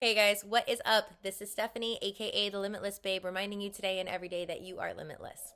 Hey guys, what is up? This is Stephanie, aka the Limitless Babe, reminding you today and every day that you are limitless.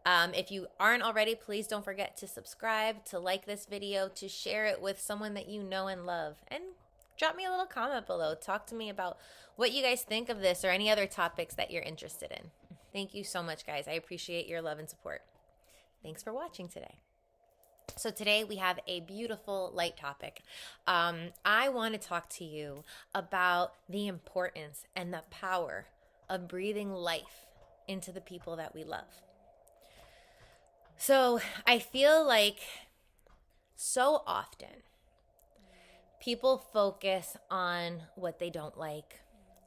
If you aren't already, please don't forget to subscribe, to like this video, to share it with someone that you know and love, and drop me a little comment below. Talk to me about what you guys think of this or any other topics that you're interested in. Thank you so much, guys. I appreciate your love and support. Thanks for watching today. So today we have a beautiful light topic. I want to talk to you about the importance and the power of breathing life into the people that we love. So I feel like so often people focus on what they don't like,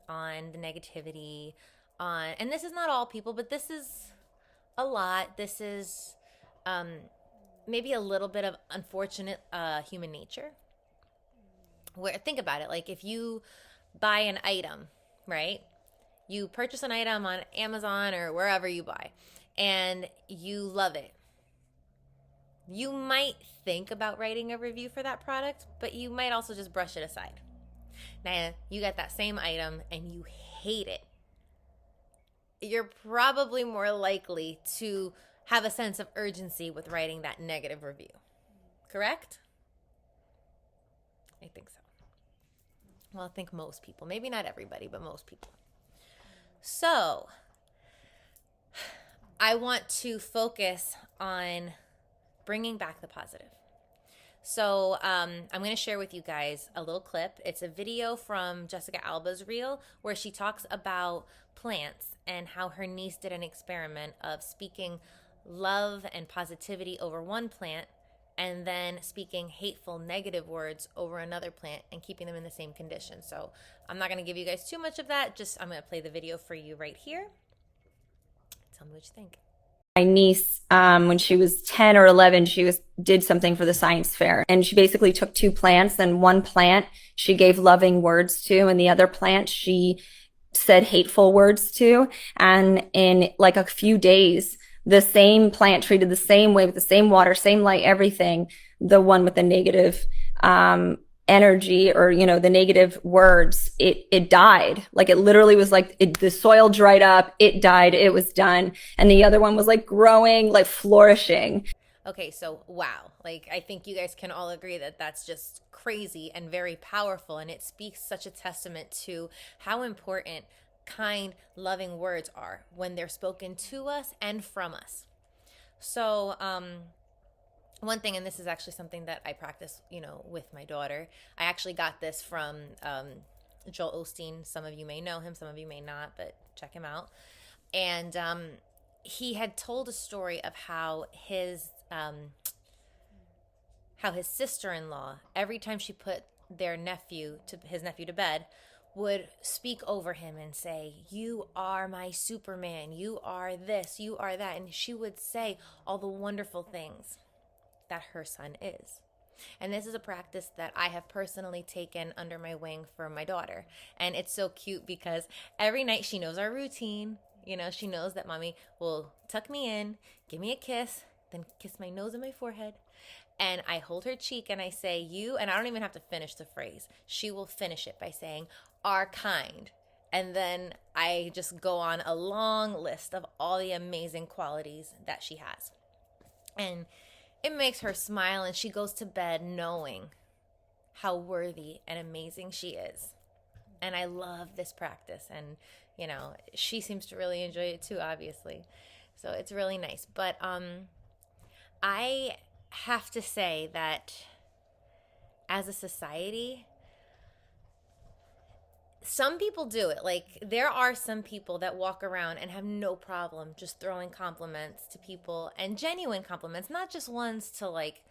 on the negativity, and this is not all people, but this is a lot. This is um, maybe a little bit of unfortunate human nature. Where think about it, like if you buy an item, right? You purchase an item on Amazon or wherever you buy, and you love it. You might think about writing a review for that product, but you might also just brush it aside. Now, you get that same item and you hate it. You're probably more likely to have a sense of urgency with writing that negative review. Correct? I think so. Well, I think most people. Maybe not everybody, but most people. So, I want to focus on bringing back the positive. So I'm going to share with you guys a little clip. It's a video from Jessica Alba's reel where she talks about plants and how her niece did an experiment of speaking love and positivity over one plant and then speaking hateful, negative words over another plant and keeping them in the same condition. So I'm not going to give you guys too much of that. I'm going to play the video for you right here. Tell me what you think. My niece, when she was 10 or 11, did something for the science fair, and she basically took two plants, and one plant she gave loving words to, and the other plant she said hateful words to. And in like a few days, the same plant treated the same way with the same water, same light, everything. The one with the negative energy, or the negative words, it died. Like, it literally was like the soil dried up, it died, it was done. And the other one was like growing, like flourishing. Okay, so wow. Like, I think you guys can all agree that that's just crazy and very powerful. And it speaks such a testament to how important kind, loving words are when they're spoken to us and from us. So, one thing, and this is actually something that I practice, with my daughter. I actually got this from Joel Osteen. Some of you may know him, some of you may not, but check him out. And he had told a story of how his sister-in-law, every time she put his nephew to bed, would speak over him and say, "You are my Superman, you are this, you are that." And she would say all the wonderful things that her son is. And this is a practice that I have personally taken under my wing for my daughter. And it's so cute because every night she knows our routine. She knows that mommy will tuck me in, give me a kiss, then kiss my nose and my forehead. And I hold her cheek and I say, "You," and I don't even have to finish the phrase. She will finish it by saying, "are kind." And then I just go on a long list of all the amazing qualities that she has. And it makes her smile, and she goes to bed knowing how worthy and amazing she is. And I love this practice. And, she seems to really enjoy it too, obviously. So it's really nice. But I have to say that as a society, some people do it. Like, there are some people that walk around and have no problem just throwing compliments to people, and genuine compliments, not just ones to like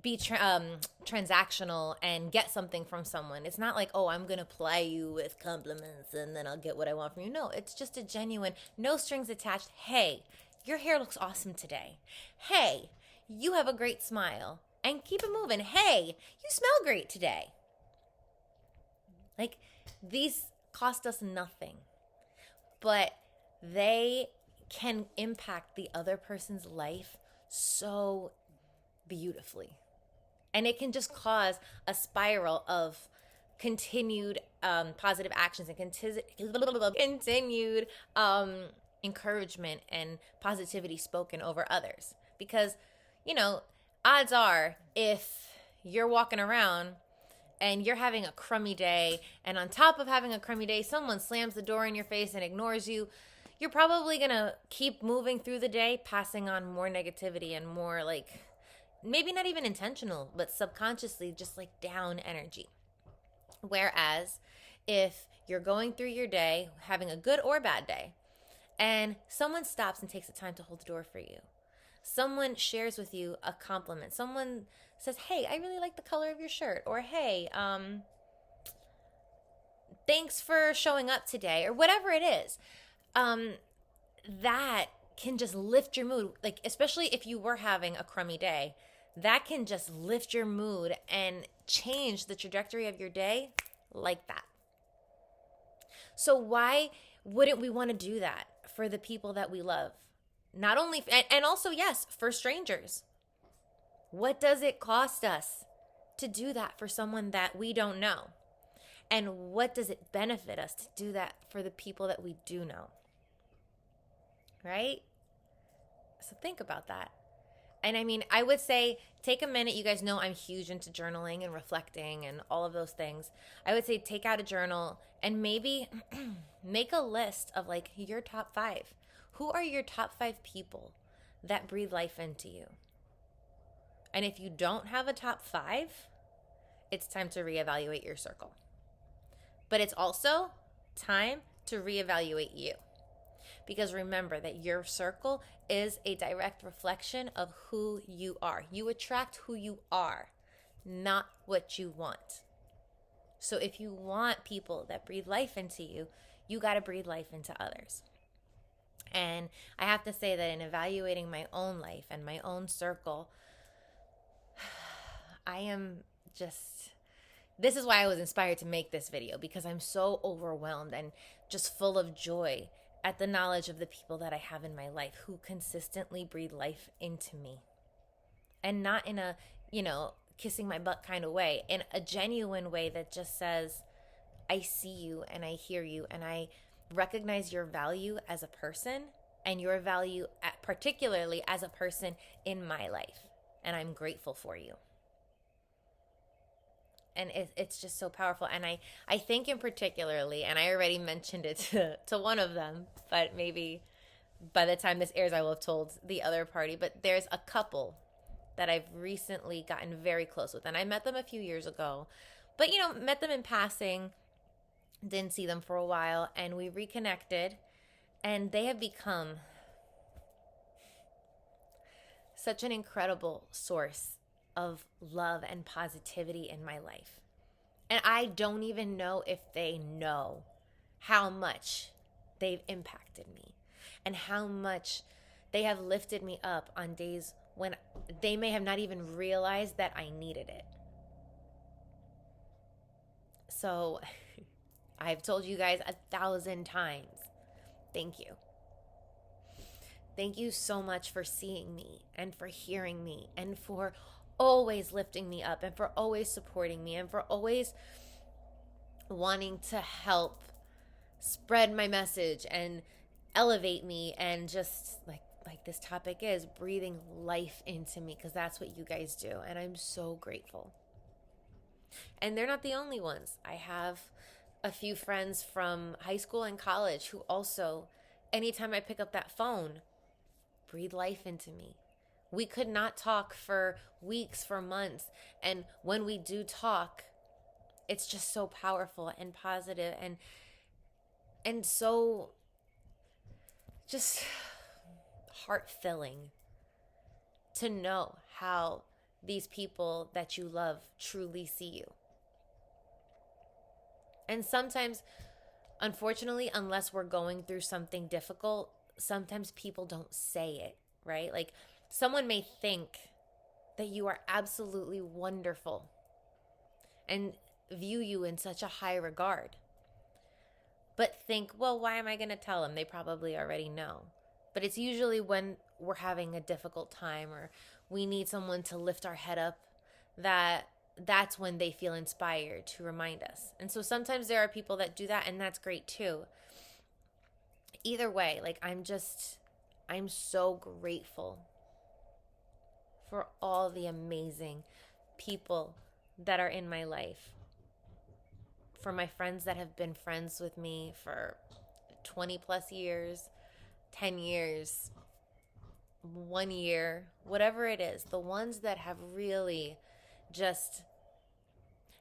be transactional and get something from someone. It's not like, "Oh, I'm gonna ply you with compliments and then I'll get what I want from you." No, it's just a genuine, no strings attached. "Hey, your hair looks awesome today. Hey, you have a great smile." And keep it moving. "Hey, you smell great today." Like, these cost us nothing, but they can impact the other person's life so beautifully. And it can just cause a spiral of continued positive actions and continued encouragement and positivity spoken over others. Because, you know, odds are if you're walking around and you're having a crummy day, and on top of having a crummy day, someone slams the door in your face and ignores you, you're probably going to keep moving through the day, passing on more negativity and more, like, maybe not even intentional, but subconsciously just like down energy. Whereas if you're going through your day, having a good or bad day, and someone stops and takes the time to hold the door for you, someone shares with you a compliment, someone says, hey, I really like the color of your shirt, or hey, thanks for showing up today, or whatever it is, that can just lift your mood. Like, especially if you were having a crummy day, that can just lift your mood and change the trajectory of your day like that. So why wouldn't we want to do that for the people that we love? Not only, and also, yes, for strangers. What does it cost us to do that for someone that we don't know? And what does it benefit us to do that for the people that we do know? Right? So think about that. And I mean, I would say take a minute. You guys know I'm huge into journaling and reflecting and all of those things. I would say take out a journal and maybe make a list of like your top 5. Who are your top 5 people that breathe life into you? And if you don't have a top 5, it's time to reevaluate your circle. But it's also time to reevaluate you. Because remember that your circle is a direct reflection of who you are. You attract who you are, not what you want. So if you want people that breathe life into you, you got to breathe life into others. And I have to say that in evaluating my own life and my own circle, I am just, this is why I was inspired to make this video, because I'm so overwhelmed and just full of joy at the knowledge of the people that I have in my life who consistently breathe life into me. And not in a, kissing my butt kind of way, in a genuine way that just says, I see you and I hear you and I recognize your value as a person and your value particularly as a person in my life. And I'm grateful for you. And it's just so powerful. And I think in particularly, and I already mentioned it to one of them, but maybe by the time this airs, I will have told the other party. But there's a couple that I've recently gotten very close with. And I met them a few years ago. But, met them in passing, didn't see them for a while. And we reconnected. And they have become such an incredible source of love and positivity in my life. And I don't even know if they know how much they've impacted me and how much they have lifted me up on days when they may have not even realized that I needed it. So I've told you guys 1,000 times, thank you. Thank you so much for seeing me and for hearing me and for always lifting me up and for always supporting me and for always wanting to help spread my message and elevate me and just like this topic is breathing life into me, because that's what you guys do. And I'm so grateful. And they're not the only ones. I have a few friends from high school and college who also, anytime I pick up that phone, breathe life into me. We could not talk for weeks, for months. And when we do talk, it's just so powerful and positive and so just heart-filling to know how these people that you love truly see you. And sometimes, unfortunately, unless we're going through something difficult, sometimes people don't say it, right? Like, someone may think that you are absolutely wonderful and view you in such a high regard, but think, well, why am I going to tell them? They probably already know. But it's usually when we're having a difficult time or we need someone to lift our head up that that's when they feel inspired to remind us. And so sometimes there are people that do that, and that's great too. Either way, like I'm so grateful for all the amazing people that are in my life. For my friends that have been friends with me for 20 plus years, 10 years, 1 year, whatever it is. The ones that have really just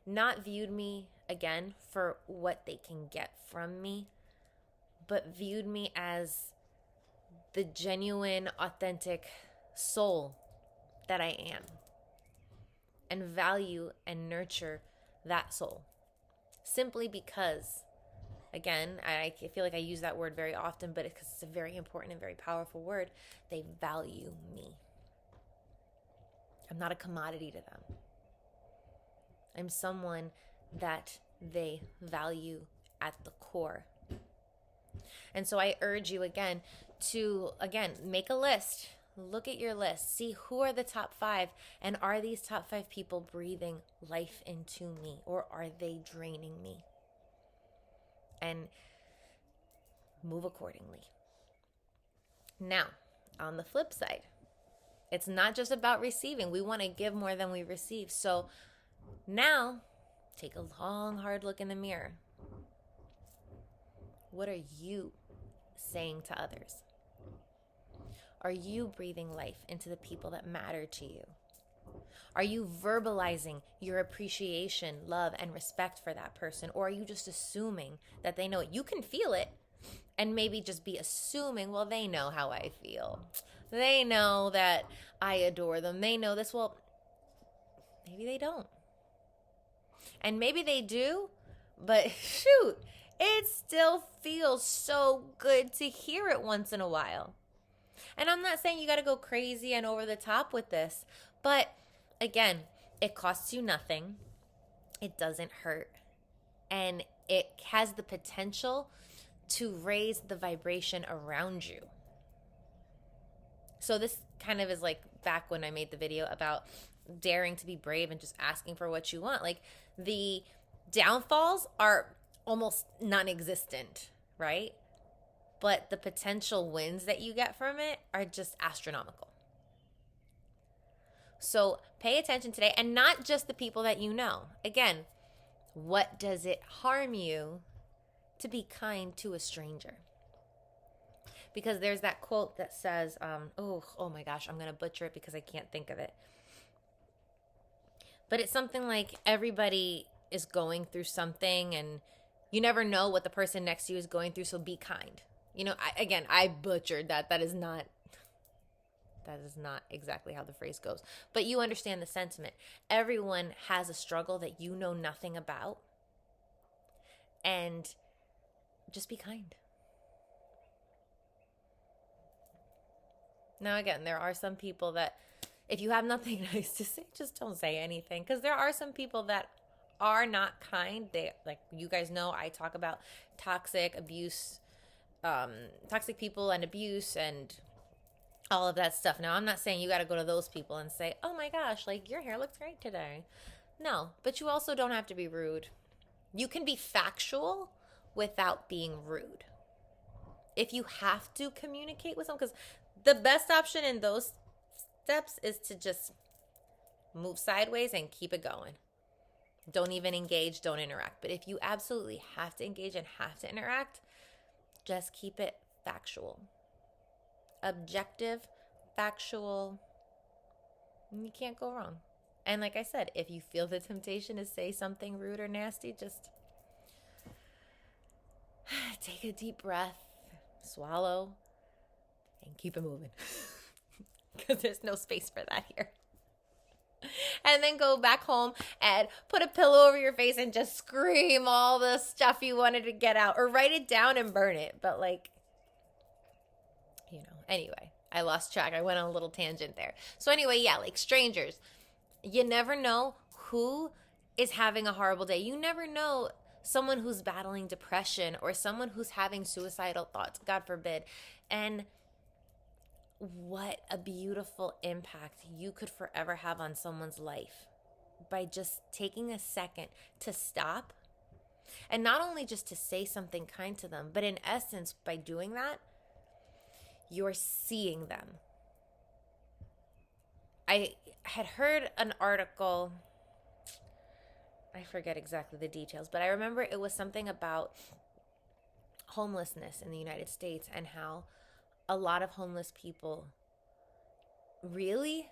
not viewed me again for what they can get from me, but viewed me as the genuine, authentic soul that I am, and value and nurture that soul. Simply because, again, I feel like I use that word very often, but it's a very important and very powerful word. They value me. I'm not a commodity to them. I'm someone that they value at the core. And so I urge you again to, make a list. Look at your list. See who are the top 5, and are these top 5 people breathing life into me, or are they draining me? And move accordingly. Now, on the flip side, it's not just about receiving. We want to give more than we receive. So now, take a long, hard look in the mirror. What are you saying to others? Are you breathing life into the people that matter to you? Are you verbalizing your appreciation, love, and respect for that person? Or are you just assuming that they know it? You can feel it and maybe just be assuming, well, they know how I feel. They know that I adore them. They know this. Well, maybe they don't. And maybe they do, but shoot, it still feels so good to hear it once in a while. And I'm not saying you got to go crazy and over the top with this, but again, it costs you nothing. It doesn't hurt. And it has the potential to raise the vibration around you. So this kind of is like back when I made the video about daring to be brave and just asking for what you want. Like, the downfalls are almost non-existent, right? But the potential wins that you get from it are just astronomical. So pay attention today, and not just the people that you know. Again, what does it harm you to be kind to a stranger? Because there's that quote that says, oh my gosh, I'm going to butcher it because I can't think of it. But it's something like, everybody is going through something, and you never know what the person next to you is going through, so be kind. You know, I butchered that. That is not exactly how the phrase goes. But you understand the sentiment. Everyone has a struggle that you know nothing about. And just be kind. Now, again, there are some people that, if you have nothing nice to say, just don't say anything. Because there are some people that are not kind. They, like, you guys know, I talk about toxic abuse, toxic people and abuse and all of that stuff. Now, I'm not saying you got to go to those people and say, oh my gosh, like, your hair looks great today. No, but you also don't have to be rude. You can be factual without being rude. If you have to communicate with someone, because the best option in those steps is to just move sideways and keep it going. Don't even engage, don't interact. But if you absolutely have to engage and have to interact, just keep it factual. Objective, factual, you can't go wrong. And like I said, if you feel the temptation to say something rude or nasty, just take a deep breath, swallow, and keep it moving. Because there's no space for that here. And then go back home and put a pillow over your face and just scream all the stuff you wanted to get out, or write it down and burn it. But anyway, I lost track. I went on a little tangent there. So anyway, yeah, like strangers, you never know who is having a horrible day. You never know someone who's battling depression or someone who's having suicidal thoughts, God forbid. And what a beautiful impact you could forever have on someone's life by just taking a second to stop, and not only just to say something kind to them, but in essence, by doing that, you're seeing them. I had heard an article, I forget exactly the details, but I remember it was something about homelessness in the United States and how a lot of homeless people really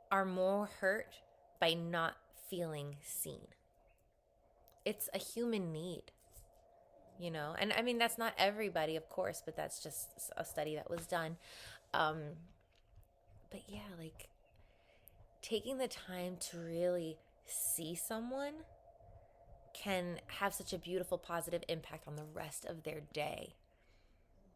are more hurt by not feeling seen. It's a human need, you know? And I mean, that's not everybody, of course, but that's just a study that was done. But yeah, like taking the time to really see someone can have such a beautiful positive impact on the rest of their day.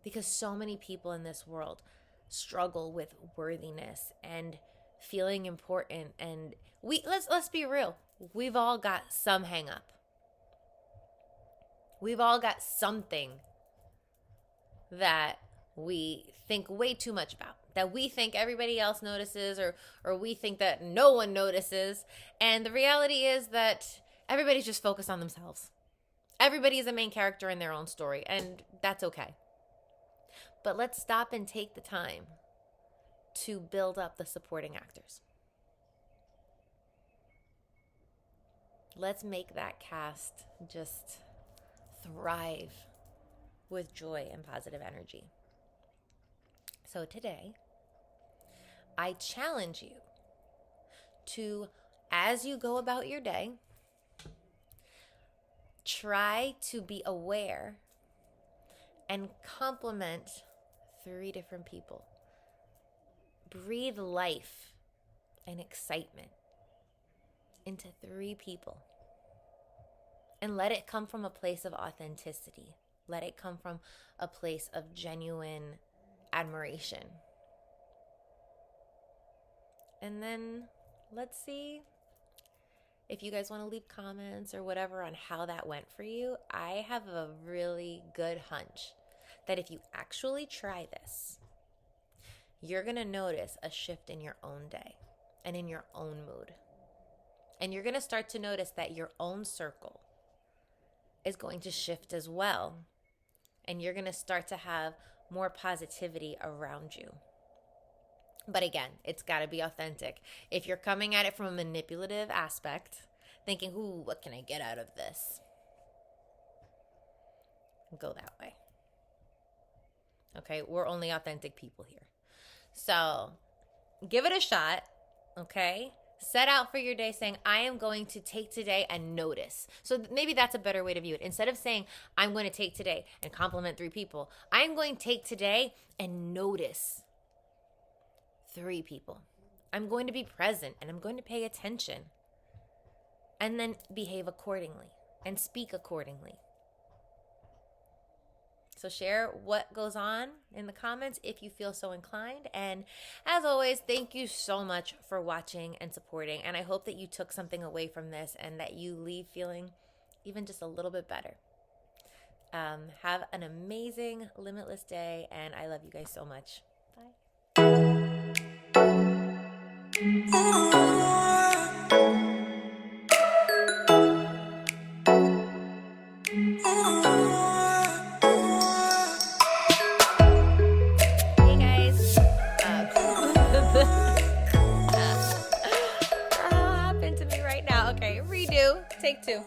Because so many people in this world struggle with worthiness and feeling important, and let's be real, we've all got some hang up. We've all got something that we think way too much about, that we think everybody else notices, or we think that no one notices. And the reality is that everybody's just focused on themselves. Everybody is a main character in their own story, and that's okay. But let's stop and take the time to build up the supporting actors. Let's make that cast just thrive with joy and positive energy. So today, I challenge you to, as you go about your day, try to be aware and compliment 3 different people. Breathe life and excitement into 3 people. And let it come from a place of authenticity. Let it come from a place of genuine admiration. And then let's see if you guys want to leave comments or whatever on how that went for you. I have a really good hunch that if you actually try this, you're going to notice a shift in your own day and in your own mood. And you're going to start to notice that your own circle is going to shift as well. And you're going to start to have more positivity around you. But again, it's got to be authentic. If you're coming at it from a manipulative aspect, thinking, ooh, what can I get out of this? Go that way. Okay, we're only authentic people here. So give it a shot, okay? Set out for your day saying, I am going to take today and notice. So maybe that's a better way to view it. Instead of saying, I'm going to take today and compliment 3 people, I'm going to take today and notice 3 people. I'm going to be present and I'm going to pay attention. And then behave accordingly and speak accordingly. So share what goes on in the comments if you feel so inclined. And as always, thank you so much for watching and supporting. And I hope that you took something away from this and that you leave feeling even just a little bit better. Have an amazing, limitless day. And I love you guys so much. Bye. Happened to me right now. Okay, redo. Take 2.